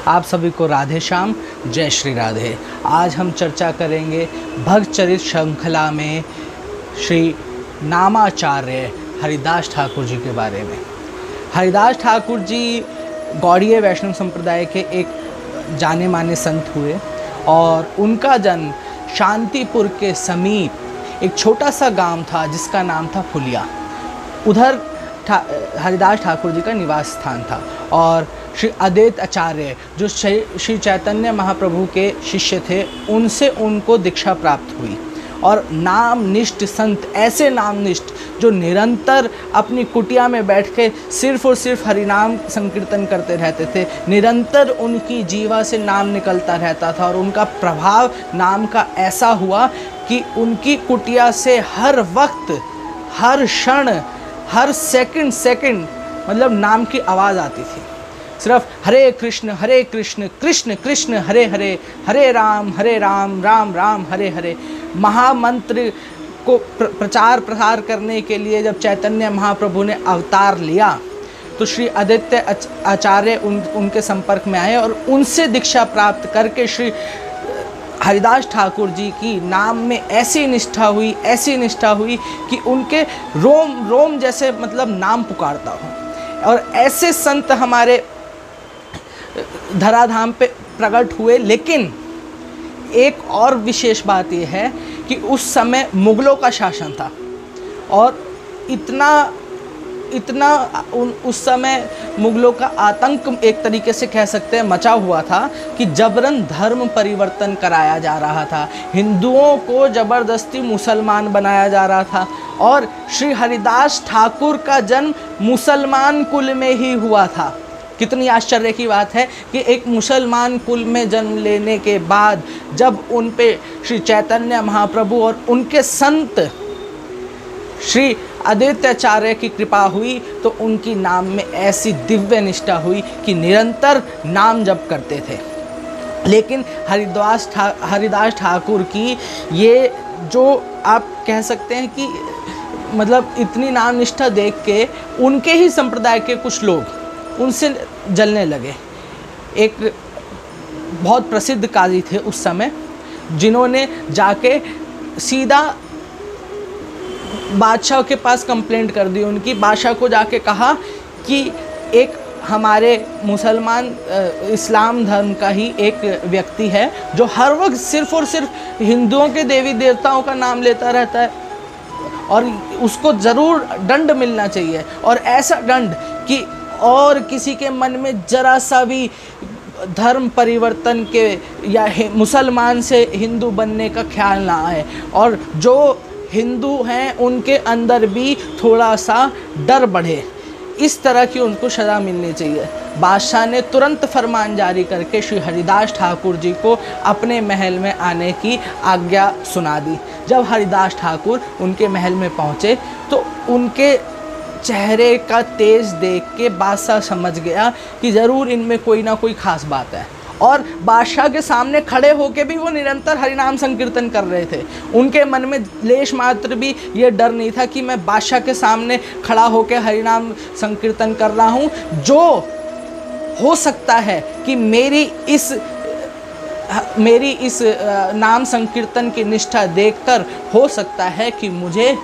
आप सभी को राधे श्याम, जय श्री राधे। आज हम चर्चा करेंगे भक्त चरित श्रृंखला में श्री नामाचार्य हरिदास ठाकुर जी के बारे में। हरिदास ठाकुर जी गौड़ीय वैष्णव संप्रदाय के एक जाने माने संत हुए और उनका जन्म शांतिपुर के समीप एक छोटा सा गांव था जिसका नाम था फुलिया। उधर हरिदास ठाकुर जी का निवास स्थान था और श्री अद्वैत आचार्य जो श्री चैतन्य महाप्रभु के शिष्य थे उनसे उनको दीक्षा प्राप्त हुई। और नामनिष्ठ संत, ऐसे नामनिष्ठ जो निरंतर अपनी कुटिया में बैठ के सिर्फ और सिर्फ हरिनाम संकीर्तन करते रहते थे, निरंतर उनकी जीवा से नाम निकलता रहता था और उनका प्रभाव नाम का ऐसा हुआ कि उनकी कुटिया से हर वक्त, हर क्षण, हर सेकंड मतलब नाम की आवाज़ आती थी। सिर्फ हरे कृष्ण कृष्ण कृष्ण हरे हरे, हरे राम राम राम हरे हरे महामंत्र को प्रचार प्रसार करने के लिए जब चैतन्य महाप्रभु ने अवतार लिया तो श्री अद्वैत आचार्य उनके संपर्क में आए और उनसे दीक्षा प्राप्त करके श्री हरिदास ठाकुर जी की नाम में ऐसी निष्ठा हुई कि उनके रोम रोम जैसे मतलब नाम पुकारता हो। और ऐसे संत हमारे धराधाम पे प्रकट हुए। लेकिन एक और विशेष बात यह है कि उस समय मुग़लों का शासन था और इतना उस समय मुग़लों का आतंक एक तरीके से कह सकते हैं मचा हुआ था कि जबरन धर्म परिवर्तन कराया जा रहा था, हिंदुओं को ज़बरदस्ती मुसलमान बनाया जा रहा था। और श्री हरिदास ठाकुर का जन्म मुसलमान कुल में ही हुआ था। कितनी आश्चर्य की बात है कि एक मुसलमान कुल में जन्म लेने के बाद जब उन पे श्री चैतन्य महाप्रभु और उनके संत श्री अद्वैत आचार्य की कृपा हुई तो उनकी नाम में ऐसी दिव्य निष्ठा हुई कि निरंतर नाम जप करते थे। लेकिन हरिदास ठाकुर की ये जो आप कह सकते हैं कि मतलब इतनी नाम निष्ठा देख के उनके ही संप्रदाय के कुछ लोग उनसे जलने लगे। एक बहुत प्रसिद्ध काजी थे उस समय जिन्होंने जाके सीधा बादशाह के पास कंप्लेंट कर दी। उनकी बादशाह को जाके कहा कि एक हमारे मुसलमान इस्लाम धर्म का ही एक व्यक्ति है जो हर वक्त सिर्फ और सिर्फ हिंदुओं के देवी देवताओं का नाम लेता रहता है और उसको ज़रूर दंड मिलना चाहिए। और ऐसा दंड कि और किसी के मन में ज़रा सा भी धर्म परिवर्तन के या मुसलमान से हिंदू बनने का ख्याल ना आए और जो हिंदू हैं उनके अंदर भी थोड़ा सा डर बढ़े, इस तरह की उनको सज़ा मिलनी चाहिए। बादशाह ने तुरंत फरमान जारी करके श्री हरिदास ठाकुर जी को अपने महल में आने की आज्ञा सुना दी। जब हरिदास ठाकुर उनके महल में पहुँचे तो उनके चेहरे का तेज देख के बादशाह समझ गया कि ज़रूर इनमें कोई ना कोई ख़ास बात है। और बादशाह के सामने खड़े होके भी वो निरंतर हरिनाम संकीर्तन कर रहे थे। उनके मन में लेश मात्र भी ये डर नहीं था कि मैं बादशाह के सामने खड़ा होके हरिनाम संकीर्तन कर रहा हूँ, जो हो सकता है कि मेरी इस नाम संकीर्तन की निष्ठा देखकर हो सकता है कि मुझे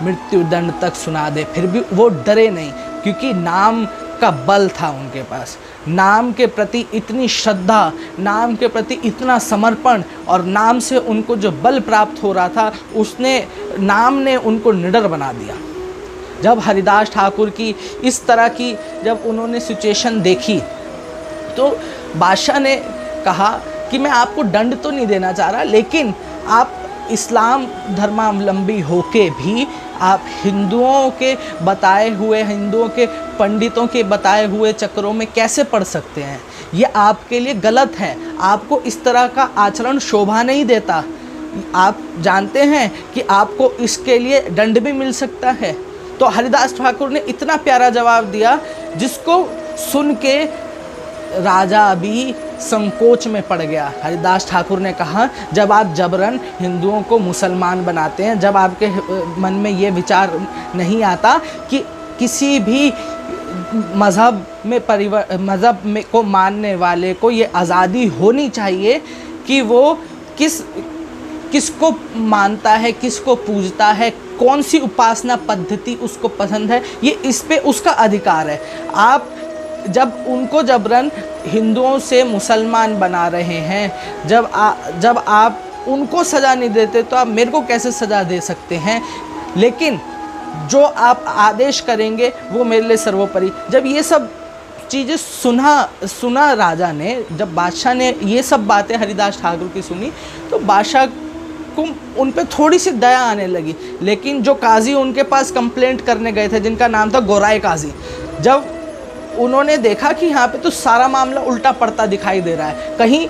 मृत्यु दंड तक सुना दे। फिर भी वो डरे नहीं क्योंकि नाम का बल था उनके पास। नाम के प्रति इतनी श्रद्धा, नाम के प्रति इतना समर्पण और नाम से उनको जो बल प्राप्त हो रहा था नाम ने उनको निडर बना दिया। जब हरिदास ठाकुर की इस तरह की जब उन्होंने सिचुएशन देखी तो बादशाह ने कहा कि मैं आपको दंड तो नहीं देना चाह रहा, लेकिन आप इस्लाम धर्मावलंबी होके भी आप हिंदुओं के पंडितों के बताए हुए चक्रों में कैसे पड़ सकते हैं? ये आपके लिए गलत है। आपको इस तरह का आचरण शोभा नहीं देता। आप जानते हैं कि आपको इसके लिए दंड भी मिल सकता है। तो हरिदास ठाकुर ने इतना प्यारा जवाब दिया जिसको सुन के राजा भी संकोच में पड़ गया। हरिदास ठाकुर ने कहा, जब आप जबरन हिंदुओं को मुसलमान बनाते हैं, जब आपके मन में ये विचार नहीं आता कि किसी भी मज़हब में को मानने वाले को ये आज़ादी होनी चाहिए कि वो किसको मानता है, किसको पूजता है, कौन सी उपासना पद्धति उसको पसंद है, ये इस पे उसका अधिकार है। आप जब उनको जबरन हिंदुओं से मुसलमान बना रहे हैं, जब आप उनको सज़ा नहीं देते तो आप मेरे को कैसे सज़ा दे सकते हैं? लेकिन जो आप आदेश करेंगे वो मेरे लिए सर्वोपरि। जब ये सब चीज़ें सुना राजा ने, जब बादशाह ने ये सब बातें हरिदास ठाकुर की सुनी, तो बादशाह को उन पे थोड़ी सी दया आने लगी। लेकिन जो काजी उनके पास कंप्लेंट करने गए थे, जिनका नाम था गोराई काजी, जब उन्होंने देखा कि यहाँ पे तो सारा मामला उल्टा पड़ता दिखाई दे रहा है, कहीं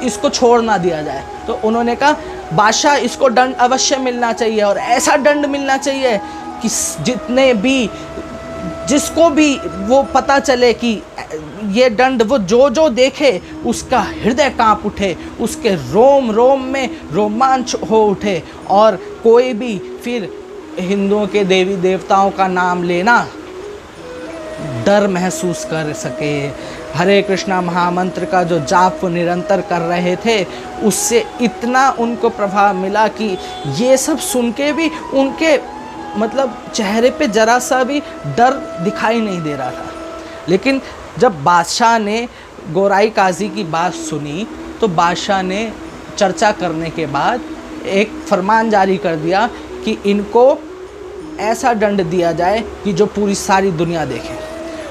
इसको छोड़ ना दिया जाए, तो उन्होंने कहा बादशाह इसको दंड अवश्य मिलना चाहिए, और ऐसा दंड मिलना चाहिए कि जिसको भी वो पता चले कि ये दंड वो जो देखे उसका हृदय कांप उठे, उसके रोम रोम में रोमांच हो उठे, और कोई भी फिर हिंदुओं के देवी देवताओं का नाम लेना डर महसूस कर सके। हरे कृष्णा महामंत्र का जो जाप वो निरंतर कर रहे थे, उससे इतना उनको प्रभाव मिला कि ये सब सुन के भी उनके मतलब चेहरे पे जरा सा भी डर दिखाई नहीं दे रहा था। लेकिन जब बादशाह ने गोराई काजी की बात सुनी, तो बादशाह ने चर्चा करने के बाद एक फरमान जारी कर दिया कि इनको ऐसा दंड दिया जाए कि जो पूरी सारी दुनिया देखे,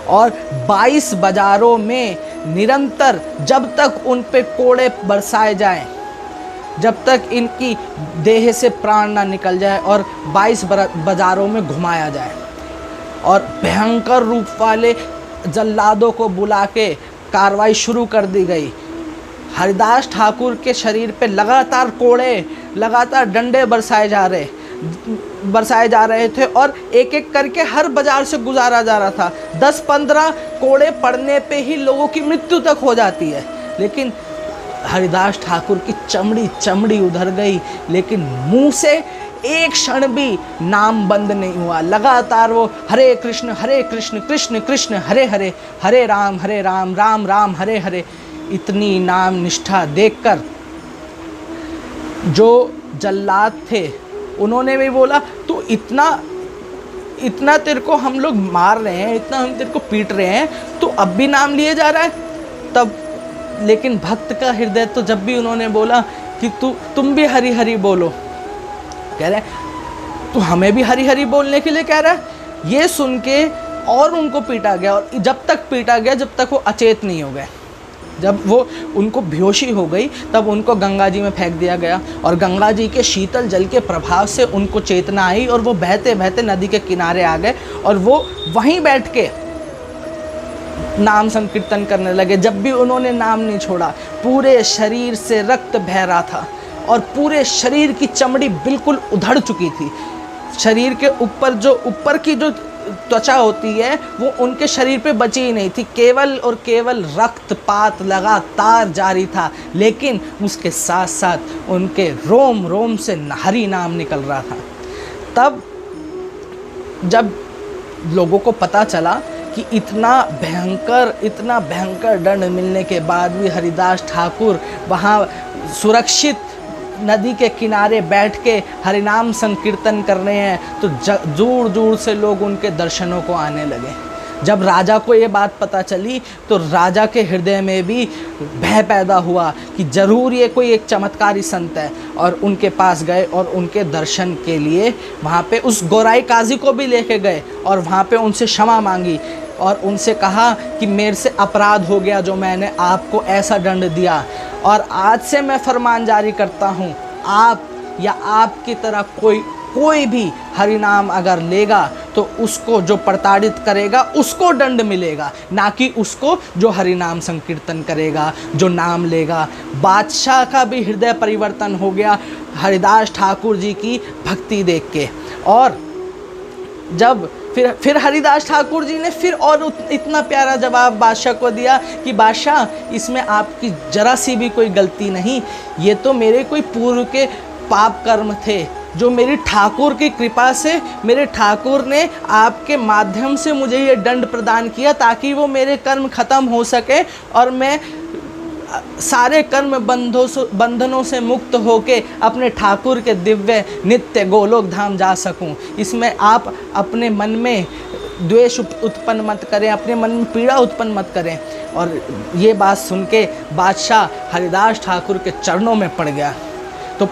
और 22 बाज़ारों में निरंतर जब तक उन पे कोड़े बरसाए जाएं, जब तक इनकी देह से प्राण ना निकल जाए, और 22 बाज़ारों में घुमाया जाए, और भयंकर रूप वाले जल्लादों को बुला के कार्रवाई शुरू कर दी गई। हरिदास ठाकुर के शरीर पे लगातार कोड़े, लगातार डंडे बरसाए जा रहे थे, और एक एक करके हर बाजार से गुजारा जा रहा था। 10-15 कोड़े पड़ने पे ही लोगों की मृत्यु तक हो जाती है। लेकिन हरिदास ठाकुर की चमड़ी उधर गई, लेकिन मुंह से एक क्षण भी नाम बंद नहीं हुआ। लगातार वो हरे कृष्ण कृष्ण कृष्ण हरे हरे, हरे राम राम राम हरे हरे, इतनी नाम निष्ठा देखकर जो जल्लाद थे उन्होंने भी बोला, तो इतना तेरे को हम लोग मार रहे हैं, इतना हम तेरे को पीट रहे हैं, तो अब भी नाम लिए जा रहा है। तब लेकिन भक्त का हृदय तो जब भी उन्होंने बोला कि तुम भी हरि हरि बोलो, कह रहे तो हमें भी हरि हरि बोलने के लिए कह रहा है। ये सुन के और उनको पीटा गया, और जब तक पीटा गया जब तक वो अचेत नहीं हो गए। जब वो उनको बेहोशी हो गई तब उनको गंगा जी में फेंक दिया गया, और गंगा जी के शीतल जल के प्रभाव से उनको चेतना आई, और वो बहते बहते नदी के किनारे आ गए, और वो वहीं बैठ के नाम संकीर्तन करने लगे। जब भी उन्होंने नाम नहीं छोड़ा, पूरे शरीर से रक्त बह रहा था, और पूरे शरीर की चमड़ी बिल्कुल उधड़ चुकी थी। शरीर के ऊपर की जो त्वचा होती है वो उनके शरीर पे बची ही नहीं थी, केवल और केवल रक्तपात लगातार जारी था। लेकिन उसके साथ साथ उनके रोम रोम से हरि नाम निकल रहा था। तब जब लोगों को पता चला कि इतना भयंकर दंड मिलने के बाद भी हरिदास ठाकुर वहाँ सुरक्षित नदी के किनारे बैठ के हरिनाम संकीर्तन कर रहे हैं, तो दूर दूर से लोग उनके दर्शनों को आने लगे। जब राजा को ये बात पता चली तो राजा के हृदय में भी भय पैदा हुआ कि ज़रूर ये कोई एक चमत्कारी संत है, और उनके पास गए और उनके दर्शन के लिए वहाँ पे उस गोराई काजी को भी लेके गए, और वहाँ पे उनसे क्षमा मांगी, और उनसे कहा कि मेरे से अपराध हो गया जो मैंने आपको ऐसा दंड दिया, और आज से मैं फरमान जारी करता हूँ, आप या आपकी तरह कोई भी हरि नाम अगर लेगा तो उसको जो प्रताड़ित करेगा उसको दंड मिलेगा, ना कि उसको जो हरि नाम संकीर्तन करेगा, जो नाम लेगा। बादशाह का भी हृदय परिवर्तन हो गया हरिदास ठाकुर जी की भक्ति देख के। और जब फिर हरिदास ठाकुर जी ने फिर और इतना प्यारा जवाब बादशाह को दिया कि बादशाह, इसमें आपकी जरा सी भी कोई गलती नहीं, ये तो मेरे कोई पूर्व के पाप कर्म थे जो मेरी ठाकुर की कृपा से मेरे ठाकुर ने आपके माध्यम से मुझे ये दंड प्रदान किया ताकि वो मेरे कर्म खत्म हो सके और मैं सारे कर्म बंधनों से मुक्त होके अपने ठाकुर के दिव्य नित्य गोलोक धाम जा सकूं। इसमें आप अपने मन में द्वेष उत्पन्न मत करें, अपने मन में पीड़ा उत्पन्न मत करें। और ये बात सुन के बादशाह हरिदास ठाकुर के चरणों में पड़ गया। तो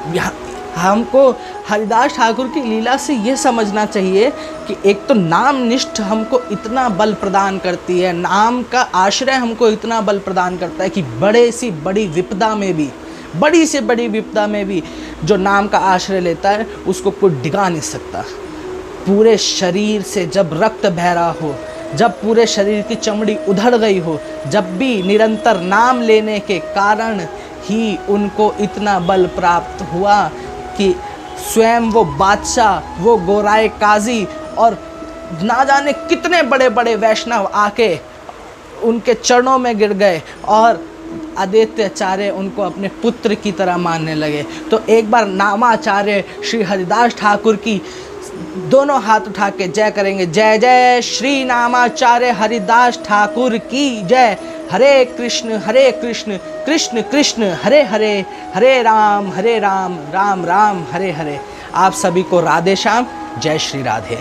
हमको हरिदास ठाकुर की लीला से ये समझना चाहिए कि एक तो नाम निष्ठ हमको इतना बल प्रदान करती है, नाम का आश्रय हमको इतना बल प्रदान करता है कि बड़े सी बड़ी विपदा में भी, बड़ी से बड़ी विपदा में भी जो नाम का आश्रय लेता है उसको कोई डिगा नहीं सकता। पूरे शरीर से जब रक्त बह रहा हो, जब पूरे शरीर की चमड़ी उधड़ गई हो, जब भी निरंतर नाम लेने के कारण ही उनको इतना बल प्राप्त हुआ कि स्वयं वो बादशाह, वो गोराए काजी और ना जाने कितने बड़े बड़े वैष्णव आके उनके चरणों में गिर गए और आदित्याचार्य उनको अपने पुत्र की तरह मानने लगे। तो एक बार नामाचार्य श्री हरिदास ठाकुर की दोनों हाथ उठा के जय करेंगे। जय जय श्री नामाचार्य हरिदास ठाकुर की जय। हरे कृष्ण कृष्ण कृष्ण हरे हरे, हरे राम राम राम हरे हरे। आप सभी को राधे श्याम, जय श्री राधे।